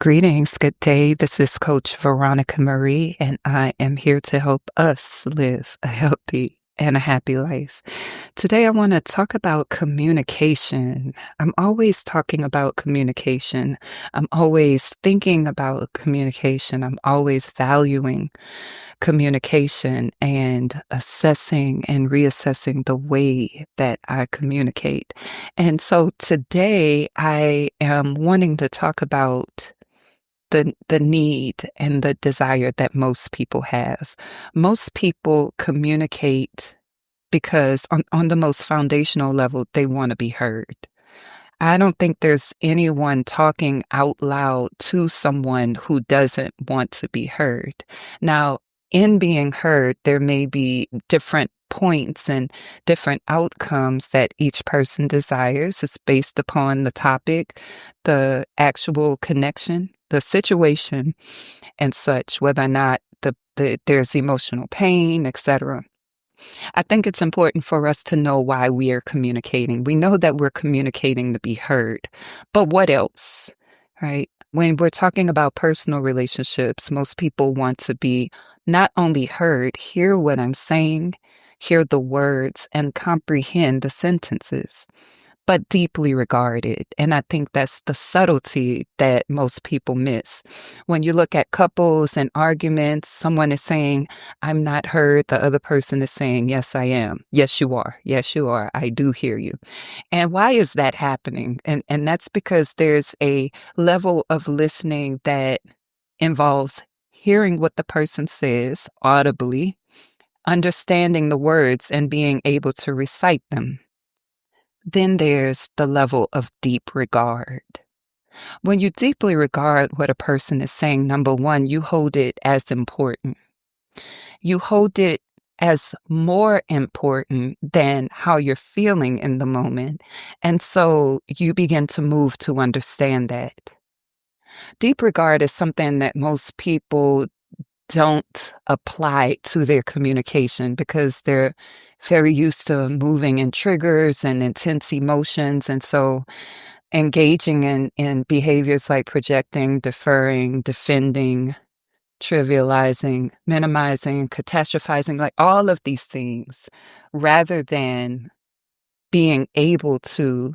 Greetings, good day. This is Coach Veronica Marie, and I am here to help us live a healthy and a happy life. Today, I want to talk about communication. I'm always talking about communication. I'm always thinking about communication. I'm always valuing communication and assessing and reassessing the way that I communicate. And so today, I am wanting to talk about the need and the desire that most people have. Most people communicate because on the most foundational level, they want to be heard. I don't think there's anyone talking out loud to someone who doesn't want to be heard. Now, in being heard, there may be different points and different outcomes that each person desires. It's based upon the topic, the actual connection, the situation, and such, whether or not there's emotional pain, etc. I think it's important for us to know why we are communicating. We know that we're communicating to be heard, but what else, right? When we're talking about personal relationships, most people want to be not only heard, hear what I'm saying, hear the words, and comprehend the sentences, but deeply regarded. And I think that's the subtlety that most people miss. When you look at couples and arguments, someone is saying, I'm not heard. The other person is saying, yes, I am. Yes, you are. Yes, you are. I do hear you. And why is that happening? And that's because there's a level of listening that involves hearing what the person says audibly, understanding the words, and being able to recite them. Then there's the level of deep regard. When you deeply regard what a person is saying, number one, you hold it as important. You hold it as more important than how you're feeling in the moment. And so you begin to move to understand that. Deep regard is something that most people don't apply to their communication because they're very used to moving in triggers and intense emotions. And so engaging in behaviors like projecting, deferring, defending, trivializing, minimizing, catastrophizing, like all of these things, rather than being able to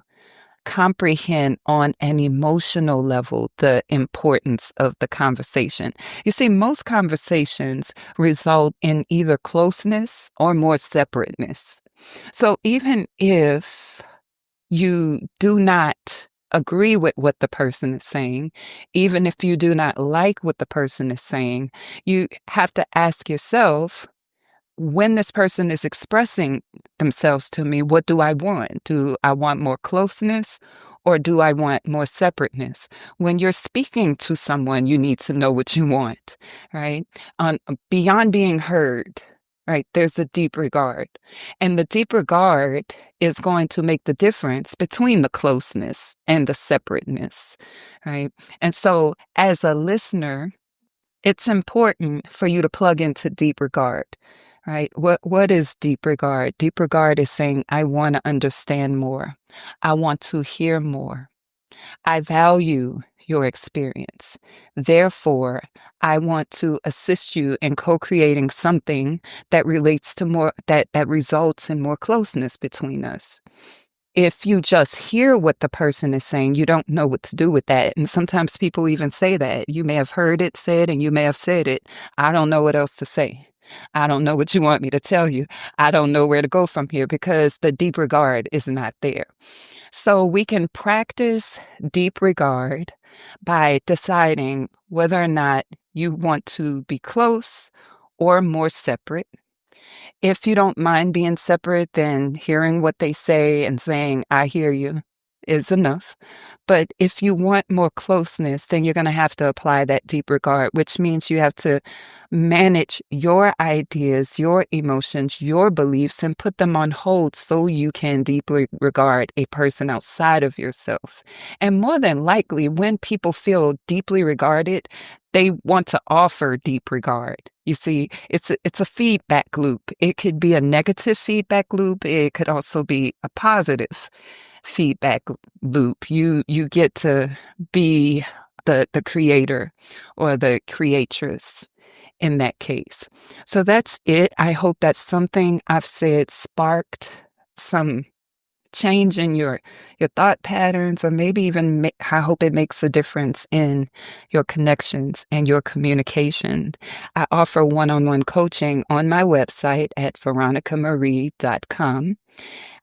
comprehend on an emotional level the importance of the conversation. You see, most conversations result in either closeness or more separateness. So even if you do not agree with what the person is saying, even if you do not like what the person is saying, you have to ask yourself, when this person is expressing themselves to me, what do I want? Do I want more closeness or do I want more separateness? When you're speaking to someone, you need to know what you want, right? Beyond being heard, right, there's a deep regard. And the deep regard is going to make the difference between the closeness and the separateness, right? And so as a listener, it's important for you to plug into deep regard, right? What is deep regard? Deep regard is saying, I want to understand more. I want to hear more. I value your experience. Therefore, I want to assist you in co-creating something that relates to more, that results in more closeness between us. If you just hear what the person is saying, you don't know what to do with that. And sometimes people even say that. You may have heard it said and you may have said it. I don't know what else to say. I don't know what you want me to tell you. I don't know where to go from here because the deep regard is not there. So we can practice deep regard by deciding whether or not you want to be close or more separate. If you don't mind being separate, then hearing what they say and saying, I hear you, is enough. But if you want more closeness, then you're going to have to apply that deep regard, which means you have to manage your ideas, your emotions, your beliefs, and put them on hold so you can deeply regard a person outside of yourself. And more than likely, when people feel deeply regarded, they want to offer deep regard. You see, it's a feedback loop. It could be a negative feedback loop. It could also be a positive feedback loop. You get to be the creator or the creatress in that case. So that's it. I hope that something I've said sparked some change in your thought patterns, or maybe even I hope it makes a difference in your connections and your communication. I offer one-on-one coaching on my website at veronicamarie.com.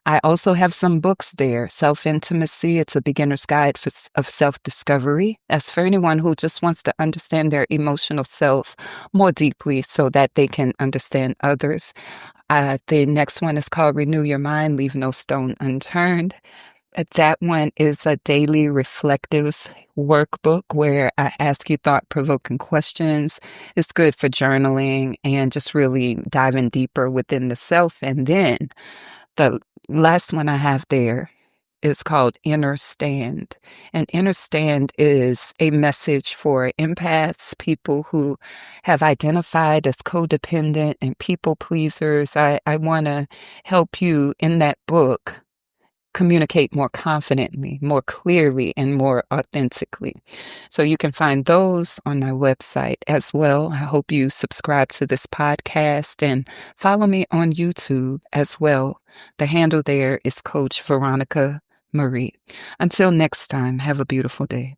I also have some books there. Self-Intimacy, it's a beginner's guide of self-discovery. That's for anyone who just wants to understand their emotional self more deeply so that they can understand others. The next one is called Renew Your Mind, Leave No Stone Unturned. That one is a daily reflective workbook where I ask you thought-provoking questions. It's good for journaling and just really diving deeper within the self. And then the last one I have there is called Inner Stand. And Inner Stand is a message for empaths, people who have identified as codependent and people pleasers. I want to help you in that book communicate more confidently, more clearly, and more authentically. So you can find those on my website as well. I hope you subscribe to this podcast and follow me on YouTube as well. The handle there is Coach Veronica Marie. Until next time, have a beautiful day.